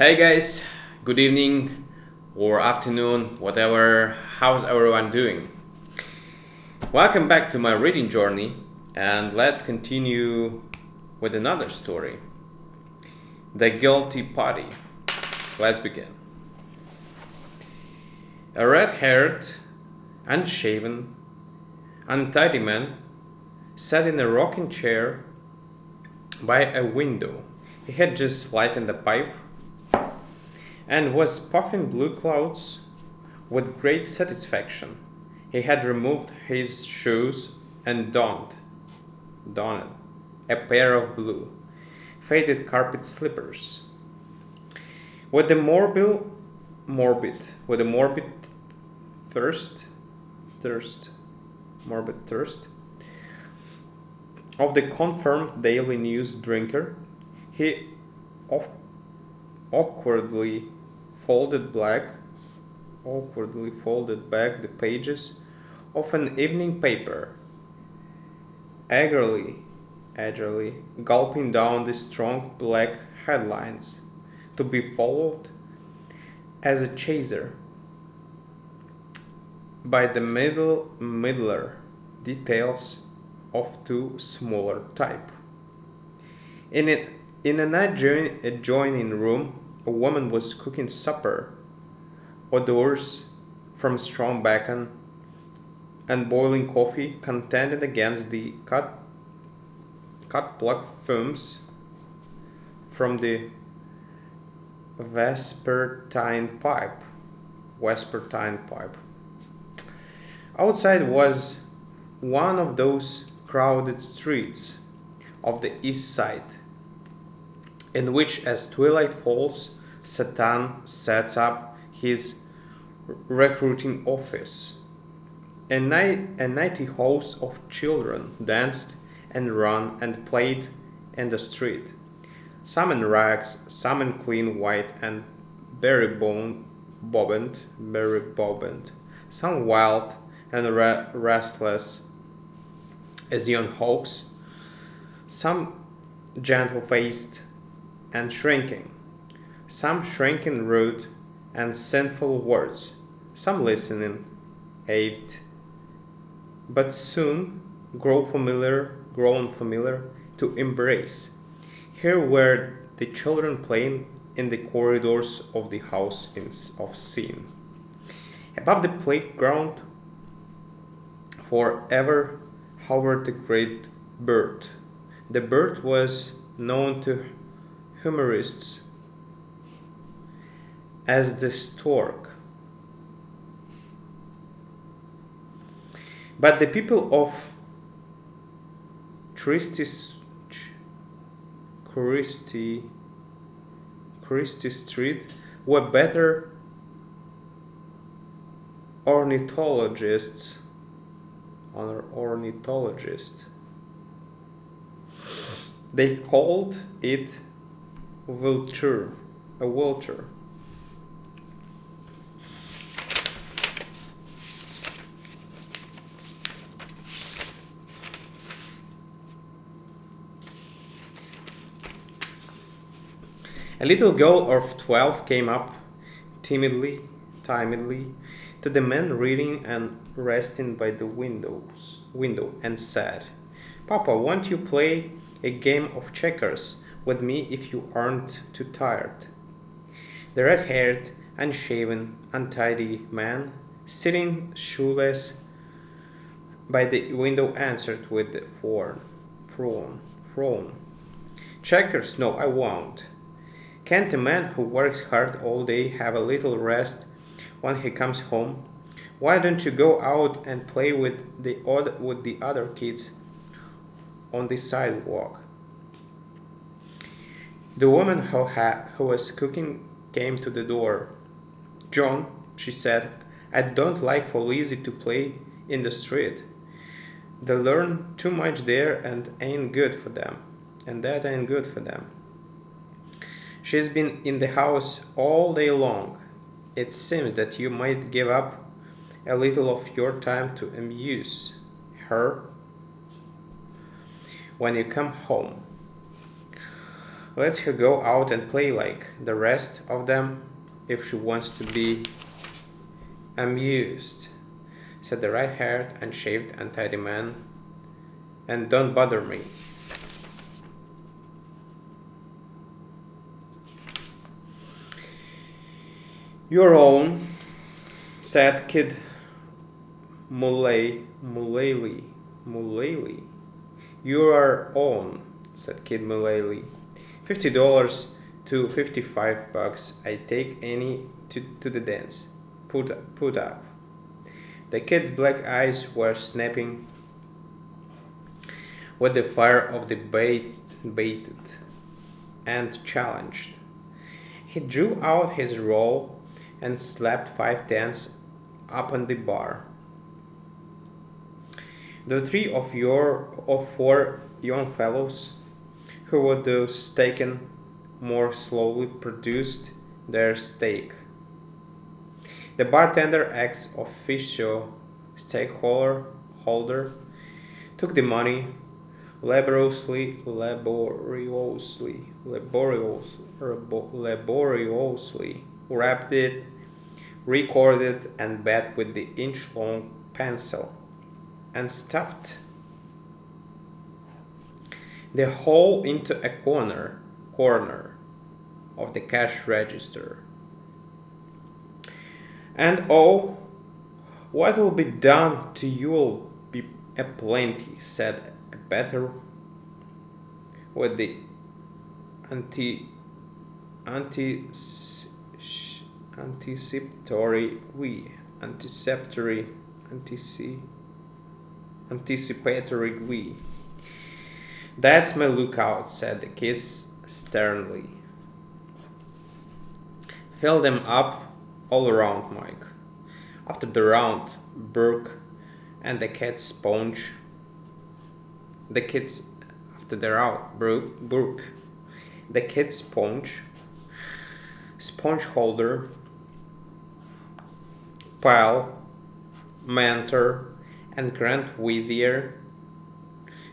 Hey guys, good evening or afternoon, whatever. How's everyone doing? Welcome back to my reading journey, and let's continue with another story. The Guilty Party. Let's begin. A red-haired, unshaven, untidy man sat in a rocking chair by a window. He had just lighted a pipe and was puffing blue clouds with great satisfaction. He had removed his shoes and donned a pair of blue, faded carpet slippers. With the morbid thirst of the confirmed daily news drinker, he awkwardly folded back the pages of an evening paper, eagerly gulping down the strong black headlines, to be followed as a chaser by the middler details of two smaller type. In an adjoining room, a woman was cooking supper. Odors from strong bacon and boiling coffee contended against the cut plug fumes from the vesperine pipe. Outside was one of those crowded streets of the east side, in which, as twilight falls, Satan sets up his recruiting office. A nightly host of children danced and ran and played in the street, some in rags, some in clean white and beribboned, some wild and restless as young hawks, some gentle-faced and shrinking, some shrinking rude and sinful words, some listening, aved, but soon grown familiar to embrace. Here were the children playing in the corridors of the house of sin. Above the playground forever hovered the great bird. The bird was known to humorists as the stork. But the people of Christie Street were better ornithologists. They called it a vulture. A little girl of 12 came up timidly to the man reading and resting by the window and said, "Papa, won't you play a game of checkers with me if you aren't too tired?" The red-haired, unshaven, untidy man, sitting shoeless by the window, answered with a frown. "Checkers? No, I won't. Can't a man who works hard all day have a little rest when he comes home? Why don't you go out and play with the other kids on the sidewalk?" The woman who was cooking came to the door. "John," she said, "I don't like for Lizzie to play in the street. They learn too much there and that ain't good for them. She's been in the house all day long. It seems that you might give up a little of your time to amuse her when you come home." Lets her go out and play like the rest of them if she wants to be amused, said the red-haired, unshaved, untidy man. And don't bother me. Your own, said Kid Mullally. Your own, said Kid Mullally. $50 to $55. I take any to the dance. Put up. The kid's black eyes were snapping with the fire of the baited and challenged. He drew out his roll and slapped 5 tens up on the bar. The 3 of 4 young fellows who would those taken more slowly produced their stake. The bartender, ex-officio stakeholder, took the money laboriously, wrapped it, recorded, and bet with the inch-long pencil, and stuffed the whole into a corner of the cash register. And oh, what will be done to you'll be a plenty, said a better with the anticipatory glee. Anticipatory glee. That's my lookout, said the kids sternly. Fill them up all around, Mike. After the round, Bruke and the cat sponge. The kids after the round, Bruke, the kid spongeholder, pal, mentor, and grand vizier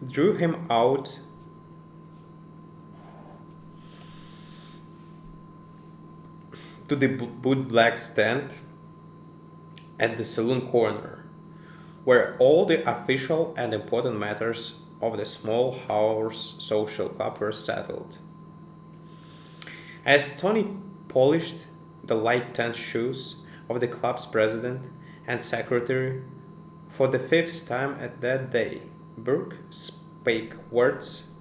drew him out to the bootblack stand at the saloon corner, where all the official and important matters of the small house social club were settled. As Tony polished the light tan shoes of the club's president and secretary for the 5th time at that day, Bruke spake words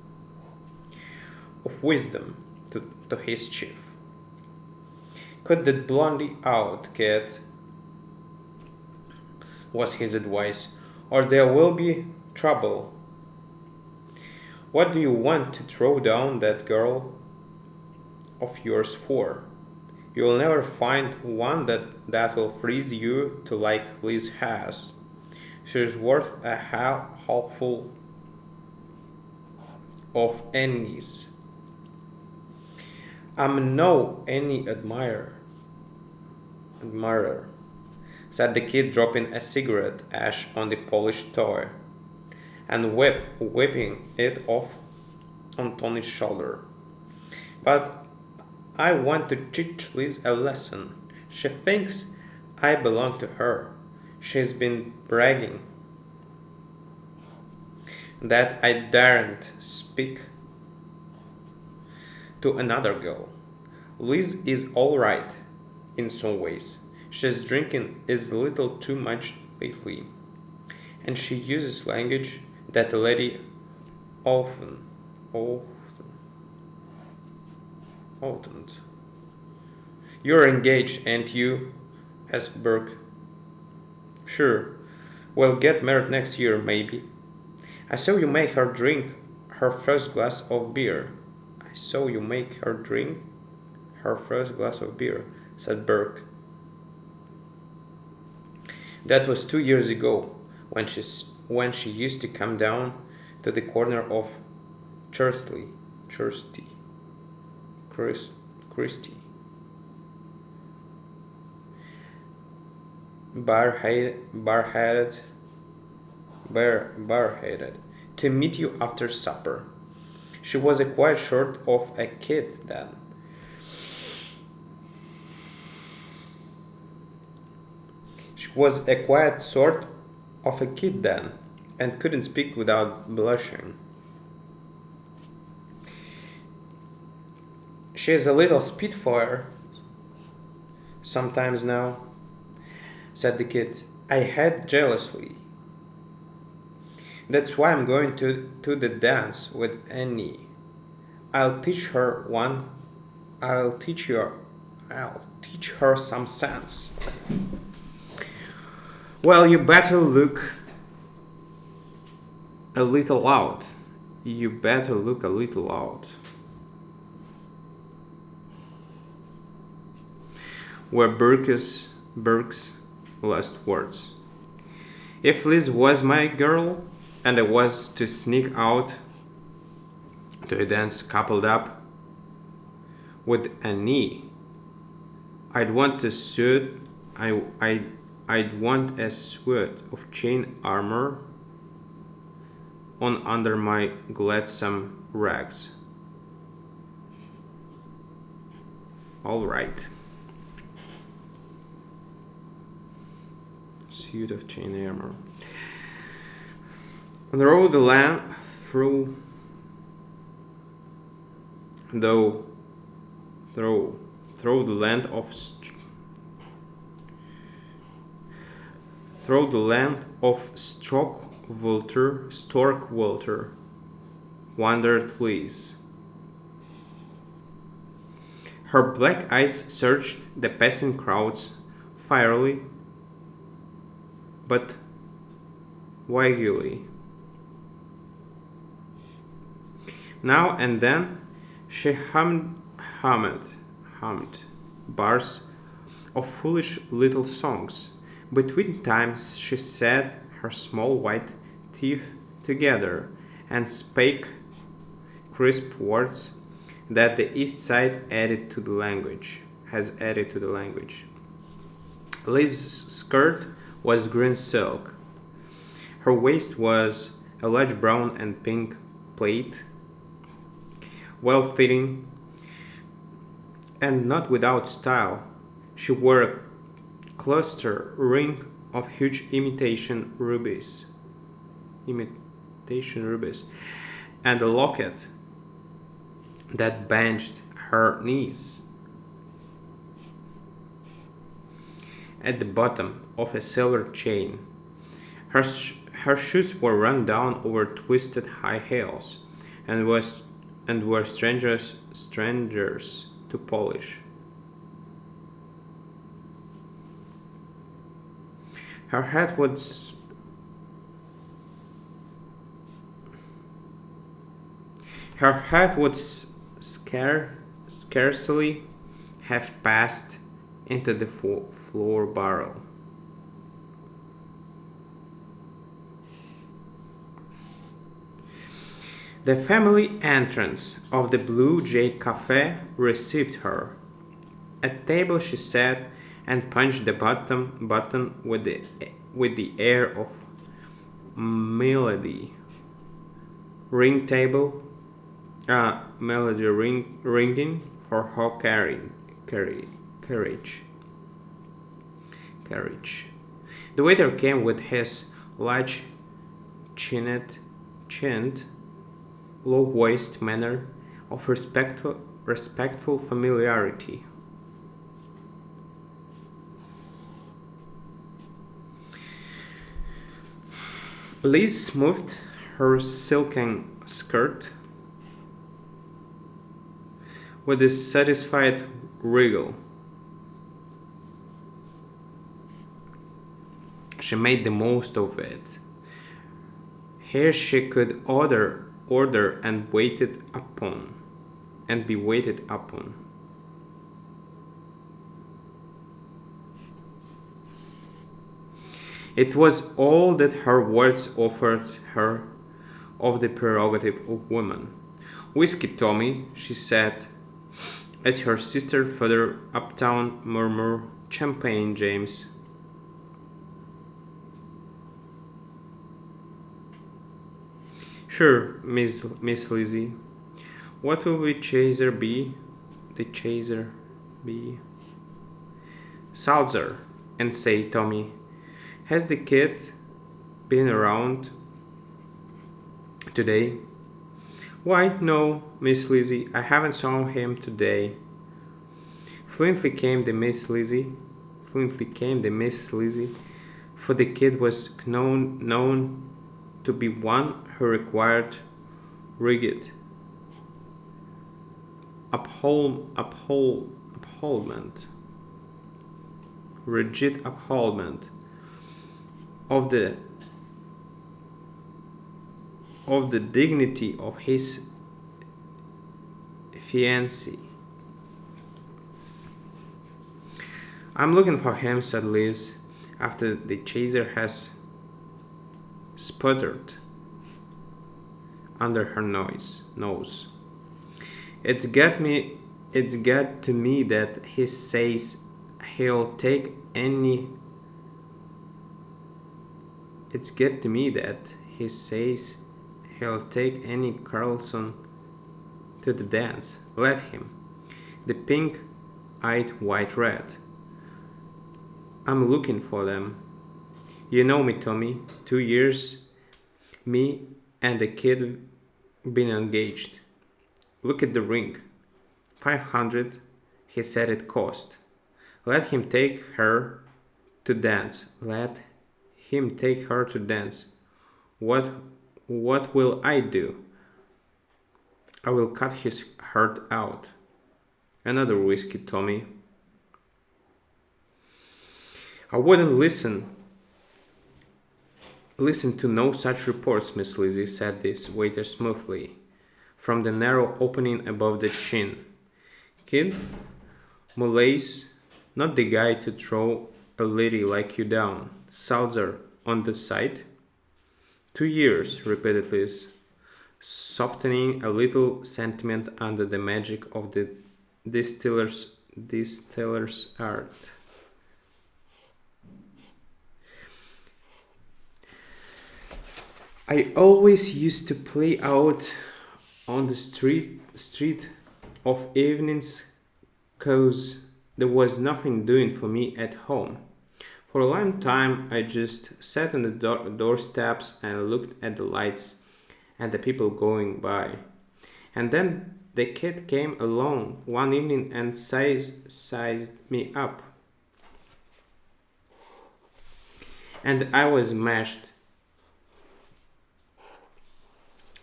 of wisdom to his chief. Cut that blondie out, kid, was his advice, or there will be trouble. What do you want to throw down that girl of yours for? You'll never find one that will freeze you to like Liz has. She's worth a hallfull of anise. I'm no any admirer, said the kid, dropping a cigarette ash on the polished toy and whipping it off on Tony's shoulder. But I want to teach Liz a lesson. She thinks I belong to her. She's been bragging that I daren't speak to another girl. Liz is all right in some ways. She's drinking a little too much lately, and she uses language that a lady oughtn't. You're engaged, ain't you? Asked Bruke. Sure. We'll get married next year, maybe. I saw you make her drink her first glass of beer. said Bruke. That was 2 years ago, when she used to come down to the corner of Christie, bareheaded, to meet you after supper. She was a quite short of a kid then. She was a quiet sort of a kid then, and couldn't speak without blushing. She is a little Spitfire sometimes now, said the kid. I had jealously. That's why I'm going to the dance with Annie. I'll teach her one. I'll teach you. I'll teach her some sense. Well, you better look a little out. You better look a little out. Were Burke's last words. If Liz was my girl, and I was to sneak out to a dance coupled up with Annie, I'd want a suit. I'd want a suit of chain armor on under my gladsome rags. All right. Suit of chain armor. On the road, the land through the land of stork-vulture wandered Liz. Her black eyes searched the passing crowds fierily but wriggly. Now and then she hummed bars of foolish little songs. Between times she set her small white teeth together and spake crisp words that the East Side has added to the language. Liz's skirt was green silk. Her waist was a large brown and pink plaid, well-fitting and not without style. She wore a cluster ring of huge imitation rubies, and a locket that banged her knees. At the bottom of a silver chain, her shoes were run down over twisted high heels, and were strangers to polish. Her hat would scarcely have passed into the floor barrel. The family entrance of the Blue Jay Cafe received her. At table she sat and punched the button with the air of milady. Melody ringing for her carriage. The waiter came with his large chinned, low-voiced manner of respectful familiarity. Liz smoothed her silken skirt with a satisfied wriggle. She made the most of it. Here she could order and be waited upon. It was all that her words offered her of the prerogative of woman. Whiskey, Tommy, she said, as her sister further uptown murmured, champagne, James. Sure, Miss Lizzie. What will the chaser be? The chaser be Salzer, and say, Tommy, has the kid been around today? Why, no, Miss Lizzie, I haven't saw him today. Fluently came the Miss Lizzie, for the kid was known to be one who required rigid rigid upholdment of the dignity of his fiancée. I'm looking for him, said Liz, after the chaser has sputtered under her nose. It's got to me that he says he'll take any. It's got to me that he says he'll take any Carlson to the dance. Let him. The pink-eyed white rat. I'm looking for them. You know me, Tommy. 2 years, me and the kid been engaged. Look at the ring. 500, he said it cost. Let him take her to dance. Let him take her to dance. What will I do? I will cut his heart out. Another whiskey, Tommy. I wouldn't listen to no such reports, Miss Lizzie, said this waiter smoothly, from the narrow opening above the chin. Kid, Mullay's not the guy to throw a lady like you down. Salzer on the side? 2 years, repeated Liz, softening a little sentiment under the magic of the distiller's art. I always used to play out on the street of evenings 'cause there was nothing doing for me at home. For a long time I just sat on the doorsteps and looked at the lights and the people going by. And then the kid came along one evening and sized me up. And I was mashed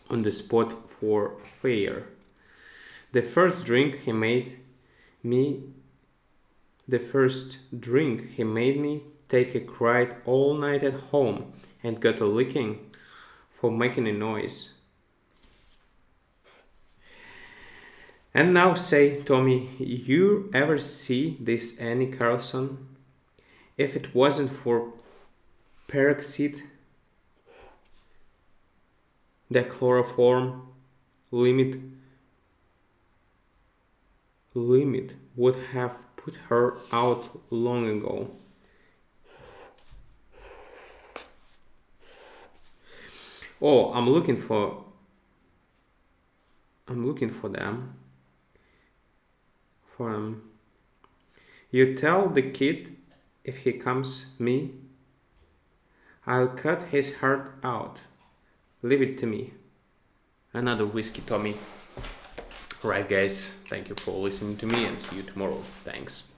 on the spot for fair. The first drink he made me take a cried all night at home and got a licking for making a noise. And now say, Tommy, you ever see this Annie Carlson? If it wasn't for peroxide, the chloroform limit would have put her out long ago. Oh, I'm looking for them. You tell the kid if he comes me, I'll cut his heart out. Leave it to me. Another whiskey, Tommy. Alright guys, thank you for listening to me and see you tomorrow. Thanks.